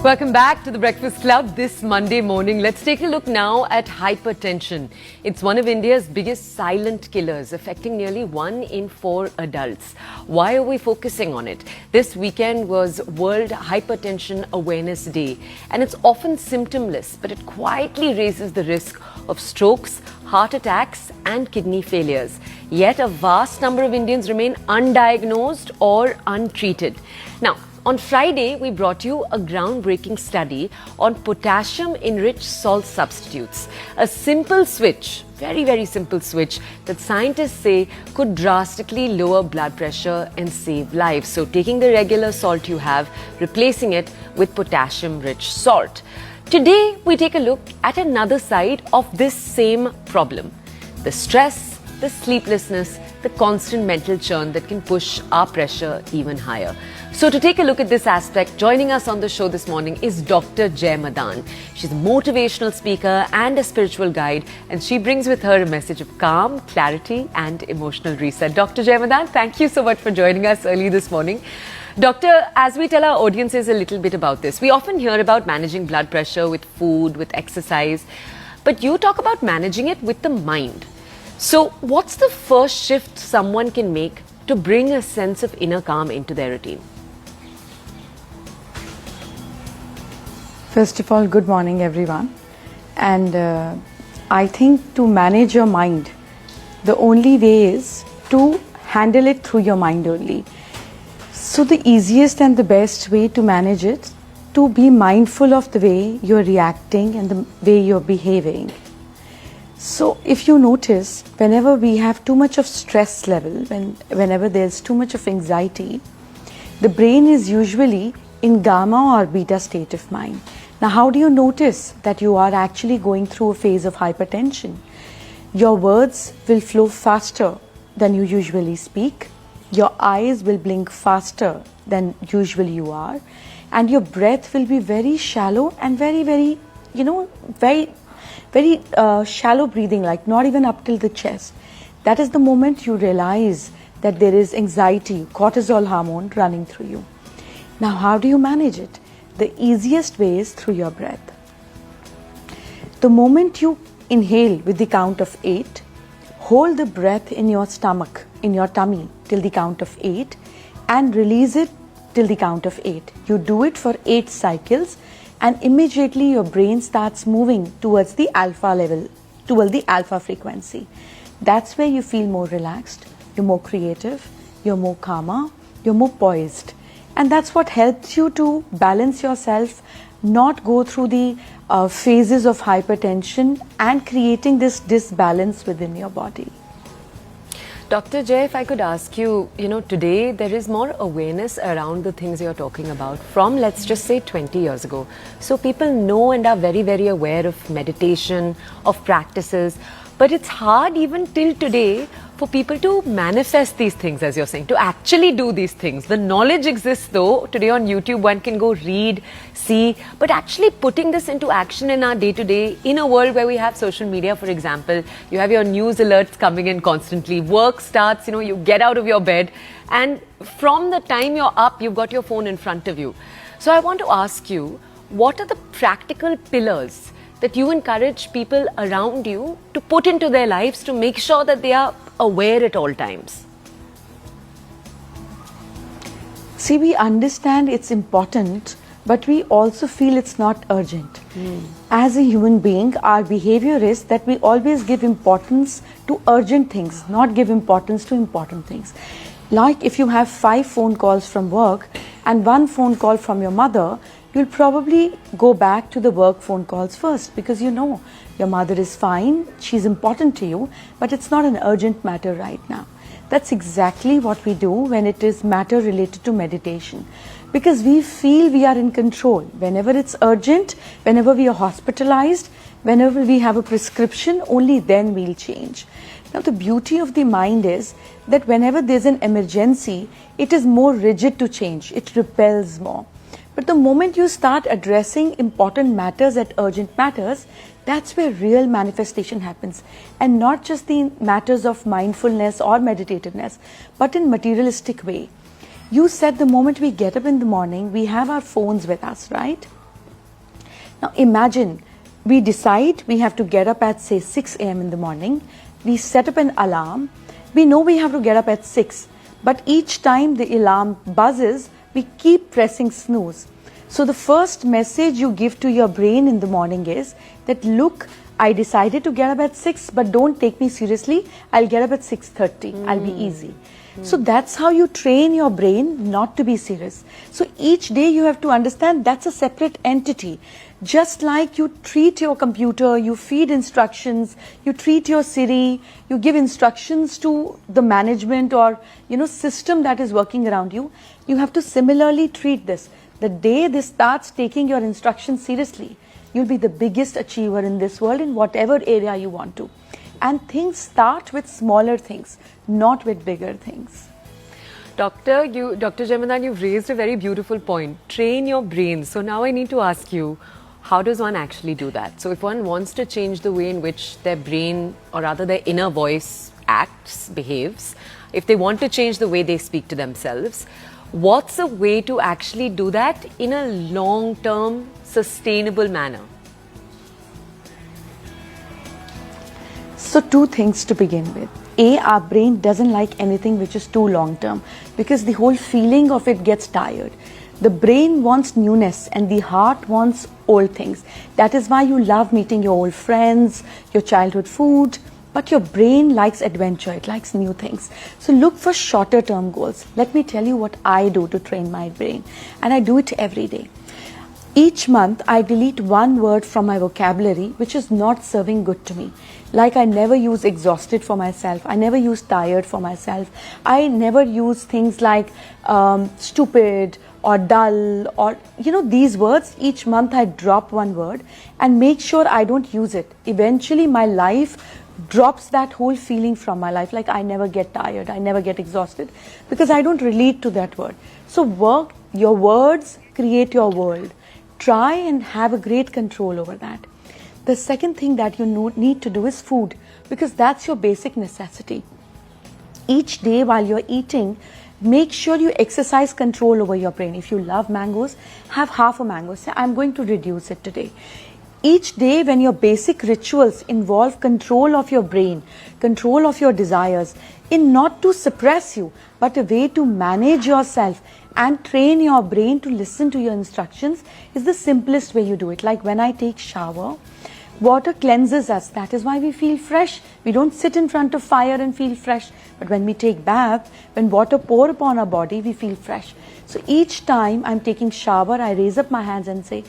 Welcome back to the Breakfast Club this Monday morning. Let's take a look now at hypertension. It's one of India's biggest silent killers, affecting nearly 1 in 4 adults. Why are we focusing on it? This weekend was World Hypertension Awareness Day, and it's often symptomless, but it quietly raises the risk of strokes, heart attacks, and kidney failures. Yet a vast number of Indians remain undiagnosed or untreated. Now, on Friday, we brought you a groundbreaking study on potassium-enriched salt substitutes. A simple switch, very simple switch, that scientists say could drastically lower blood pressure and save lives. So taking the regular salt you have, replacing it with potassium-rich salt. Today, we take a look at another side of this same problem. The stress, the sleeplessness, the constant mental churn that can push our pressure even higher. So to take a look at this aspect, joining us on the show this morning is Dr. Madaan. She's a motivational speaker and a spiritual guide, and she brings with her a message of calm, clarity, and emotional reset. Dr. Madaan, thank you so much for joining us early this morning. Doctor, as we tell our audiences a little bit about this, we often hear about managing blood pressure with food, with exercise, but you talk about managing it with the mind. So what's the first shift someone can make to bring a sense of inner calm into their routine? First of all, good morning everyone. And I think to manage your mind, the only way is to handle it through your mind only. So the easiest and the best way to manage it, to be mindful of the way you're reacting and the way you're behaving. So if you notice, whenever we have too much of stress level, whenever there's too much of anxiety, the brain is usually in gamma or beta state of mind. Now, how do you notice that you are actually going through a phase of hypertension? Your words will flow faster than you usually speak. Your eyes will blink faster than usually you are. And your breath will be very shallow and very shallow breathing, like not even up till the chest. That is the moment you realize that there is anxiety, cortisol hormone running through you. Now, how do you manage it? The easiest way is through your breath. The moment you inhale with the count of 8, hold the breath in your stomach, in your tummy till the count of 8 and release it till the count of 8. You do it for 8 cycles and immediately your brain starts moving towards the alpha level, towards the alpha frequency. That's where you feel more relaxed, you're more creative, you're more calmer, you're more poised. And that's what helps you to balance yourself, not go through the phases of hypertension and creating this disbalance within your body. Dr. Jay, if I could ask you, today there is more awareness around the things you're talking about from, let's just say, 20 years ago. So people know and are very aware of meditation, of practices, but it's hard even till today for people to manifest these things, as you're saying, to actually do these things. The knowledge exists though. Today on YouTube, one can go read, see, but actually putting this into action in our day-to-day, in a world where we have social media, for example, you have your news alerts coming in constantly, work starts, you get out of your bed, and from the time you're up, you've got your phone in front of you. So I want to ask you, what are the practical pillars that you encourage people around you to put into their lives to make sure that they are aware at all times? See, we understand it's important, but we also feel it's not urgent. As a human being, our behavior is that we always give importance to urgent things, not give importance to important things. Like if you have 5 phone calls from work and 1 phone call from your mother, you'll probably go back to the work phone calls first because you know your mother is fine, she's important to you, but it's not an urgent matter right now. That's exactly what we do when it is matter related to meditation, because we feel we are in control. Whenever it's urgent, whenever we are hospitalized, whenever we have a prescription, only then we'll change. Now the beauty of the mind is that whenever there's an emergency, it is more rigid to change, it repels more. But the moment you start addressing important matters at urgent matters, that's where real manifestation happens. And not just the matters of mindfulness or meditativeness, but in materialistic way. You said the moment we get up in the morning, we have our phones with us, right? Now imagine we decide we have to get up at say 6 a.m. in the morning. We set up an alarm. We know we have to get up at 6, but each time the alarm buzzes, we keep pressing snooze. So the first message you give to your brain in the morning is that, look, I decided to get up at 6, but don't take me seriously. I'll get up at 6:30. I'll be easy. So that's how you train your brain not to be serious. So each day you have to understand that's a separate entity. Just like you treat your computer, you feed instructions, you treat your Siri, you give instructions to the management or system that is working around you, you have to similarly treat this. The day this starts taking your instructions seriously, you'll be the biggest achiever in this world in whatever area you want to. And things start with smaller things, not with bigger things. Dr. Madaan, you've raised a very beautiful point. Train your brain. So now I need to ask you, how does one actually do that? So if one wants to change the way in which their brain, or rather their inner voice acts, behaves, if they want to change the way they speak to themselves, what's a way to actually do that in a long-term, sustainable manner? So two things to begin with. A, our brain doesn't like anything which is too long term because the whole feeling of it gets tired. The brain wants newness and the heart wants old things. That is why you love meeting your old friends, your childhood food, but your brain likes adventure, it likes new things. So look for shorter term goals. Let me tell you what I do to train my brain, and I do it every day. Each month, I delete one word from my vocabulary which is not serving good to me. Like I never use exhausted for myself. I never use tired for myself. I never use things like stupid or dull or, these words. Each month I drop one word and make sure I don't use it. Eventually my life drops that whole feeling from my life. Like I never get tired. I never get exhausted because I don't relate to that word. So work, your words create your world. Try and have a great control over that. The second thing that you need to do is food, because that's your basic necessity. Each day while you're eating, make sure you exercise control over your brain. If you love mangoes, have half a mango. Say, I'm going to reduce it today. Each day when your basic rituals involve control of your brain, control of your desires, in not to suppress you, but a way to manage yourself and train your brain to listen to your instructions, is the simplest way you do it. Like when I take shower, water cleanses us. That is why we feel fresh. We don't sit in front of fire and feel fresh. But when we take bath, when water pour upon our body, we feel fresh. So each time I'm taking shower, I raise up my hands and say,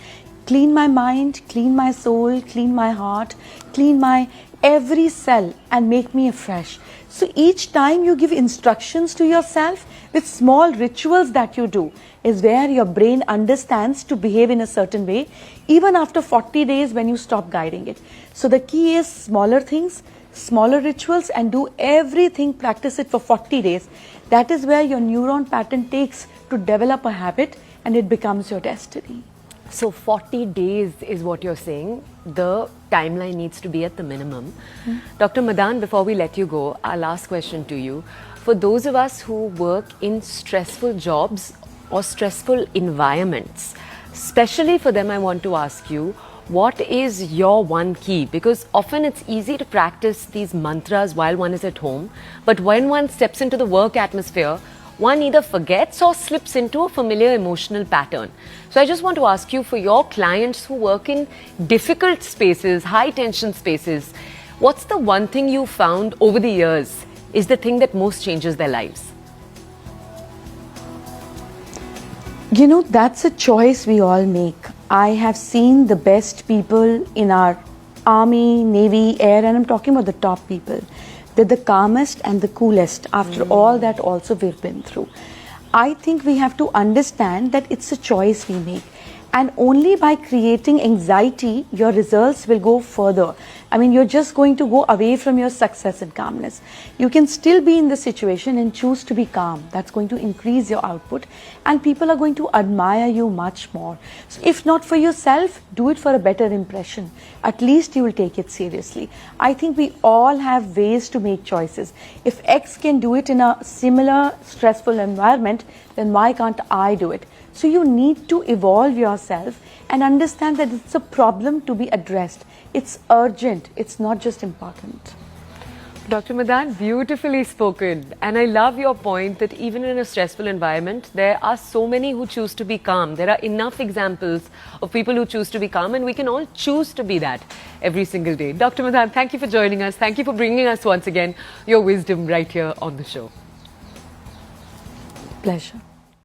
clean my mind, clean my soul, clean my heart, clean my every cell and make me afresh. So each time you give instructions to yourself with small rituals that you do is where your brain understands to behave in a certain way, even after 40 days when you stop guiding it. So the key is smaller things, smaller rituals, and do everything, practice it for 40 days. That is where your neuron pattern takes to develop a habit and it becomes your destiny. So 40 days is what you're saying. The timeline needs to be at the minimum. Dr. Madaan, before we let you go, our last question to you. For those of us who work in stressful jobs or stressful environments, especially for them, I want to ask you, what is your one key? Because often it's easy to practice these mantras while one is at home, but when one steps into the work atmosphere, one either forgets or slips into a familiar emotional pattern. So I just want to ask you, for your clients who work in difficult spaces, high tension spaces, what's the one thing you found over the years is the thing that most changes their lives? That's a choice we all make. I have seen the best people in our army, navy, air, and I'm talking about the top people. They're the calmest and the coolest after all that also we've been through. I think we have to understand that it's a choice we make. And only by creating anxiety, your results will go further. I mean, you're just going to go away from your success and calmness. You can still be in the situation and choose to be calm. That's going to increase your output and people are going to admire you much more. So if not for yourself, do it for a better impression. At least you will take it seriously. I think we all have ways to make choices. If X can do it in a similar stressful environment, then why can't I do it? So you need to evolve yourself and understand that it's a problem to be addressed. It's urgent, it's not just important. Dr. Madaan, beautifully spoken. And I love your point that even in a stressful environment, there are so many who choose to be calm. There are enough examples of people who choose to be calm, and we can all choose to be that every single day. Dr. Madaan, thank you for joining us. Thank you for bringing us once again your wisdom right here on the show. Pleasure.